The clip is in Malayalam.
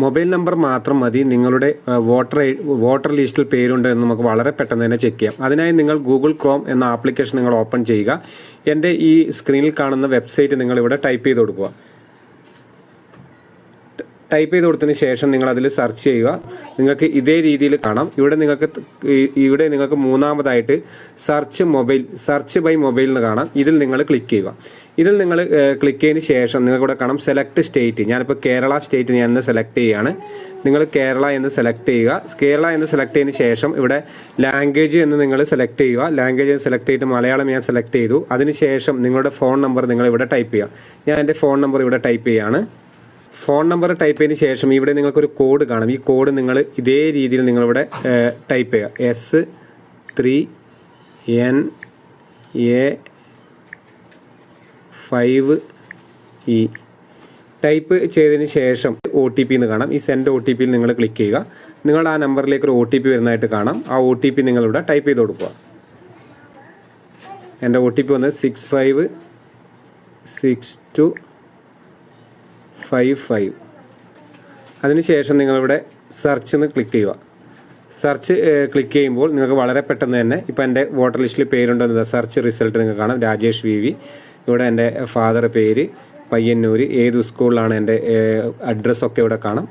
മൊബൈൽ നമ്പർ മാത്രം മതി നിങ്ങളുടെ വോട്ടർ ലിസ്റ്റിൽ പേരുണ്ട് എന്ന് നമുക്ക് വളരെ പെട്ടെന്ന് തന്നെ ചെക്ക് ചെയ്യാം. അതിനായി നിങ്ങൾ ഗൂഗിൾ ക്രോം എന്ന ആപ്ലിക്കേഷൻ നിങ്ങൾ ഓപ്പൺ ചെയ്യുക. എൻ്റെ ഈ സ്ക്രീനിൽ കാണുന്ന വെബ്സൈറ്റ് നിങ്ങളിവിടെ ടൈപ്പ് ചെയ്ത് കൊടുക്കുക. ടൈപ്പ് ചെയ്ത് കൊടുത്തതിന് ശേഷം നിങ്ങൾ അതിൽ സെർച്ച് ചെയ്യുക. നിങ്ങൾക്ക് ഇതേ രീതിയിൽ കാണാം. ഇവിടെ നിങ്ങൾക്ക് മൂന്നാമതായിട്ട് സെർച്ച് ബൈ മൊബൈൽ എന്ന് കാണാം. ഇതിൽ നിങ്ങൾ ക്ലിക്ക് ചെയ്യുക. ഇതിൽ നിങ്ങൾ ക്ലിക്ക് ചെയ്തതിന് ശേഷം നിങ്ങൾക്കിവിടെ കാണാം സെലക്ട് സ്റ്റേറ്റ്. ഞാനിപ്പോൾ കേരള സ്റ്റേറ്റ് ഞാൻ സെലക്ട് ചെയ്യുകയാണ്. നിങ്ങൾ കേരള എന്ന് സെലക്ട് ചെയ്യുക. കേരള എന്ന് സെലക്ട് ചെയ്തതിന് ശേഷം ഇവിടെ ലാംഗ്വേജ് എന്ന് നിങ്ങൾ സെലക്ട് ചെയ്യുക. ലാംഗ്വേജ് സെലക്ട് ചെയ്തിട്ട് മലയാളം ഞാൻ സെലക്ട് ചെയ്തു. അതിനുശേഷം നിങ്ങളുടെ ഫോൺ നമ്പർ നിങ്ങൾ ഇവിടെ ടൈപ്പ് ചെയ്യുക. ഞാൻ എൻ്റെ ഫോൺ നമ്പർ ഇവിടെ ടൈപ്പ് ചെയ്യുകയാണ്. ഫോൺ നമ്പർ ടൈപ്പ് ചെയ്തതിന് ശേഷം ഇവിടെ നിങ്ങൾക്കൊരു കോഡ് കാണും. ഈ കോഡ് നിങ്ങൾ ഇതേ രീതിയിൽ നിങ്ങളിവിടെ ടൈപ്പ് ചെയ്യുക. S3NA5E ടൈപ്പ് ചെയ്തതിന് ശേഷം OTP എന്ന് കാണാം. ഈ സെൻഡ് OTP നിങ്ങൾ ക്ലിക്ക് ചെയ്യുക. നിങ്ങളുടെ ആ നമ്പറിലേക്ക് ഒരു OTP വരുന്നതായിട്ട് കാണാം. ആ OTP നിങ്ങളിവിടെ ടൈപ്പ് ചെയ്ത് കൊടുക്കുക. എൻ്റെ OTP വന്നത് 656255. അതിനുശേഷം നിങ്ങളിവിടെ സെർച്ച് എന്ന് ക്ലിക്ക് ചെയ്യുക. സെർച്ച് ക്ലിക്ക് ചെയ്യുമ്പോൾ നിങ്ങൾക്ക് വളരെ പെട്ടെന്ന് തന്നെ ഇപ്പോൾ എൻ്റെ വോട്ടർ ലിസ്റ്റിൽ പേരുണ്ടെന്ന് സെർച്ച് റിസൾട്ട് നിങ്ങൾക്ക് കാണാം. രാജേഷ് VV. ഇവിടെ എൻ്റെ ഫാദർ പേര്, പയ്യന്നൂർ, ഏത് സ്കൂളിലാണ് എൻ്റെ അഡ്രസ്സൊക്കെ ഇവിടെ കാണാം.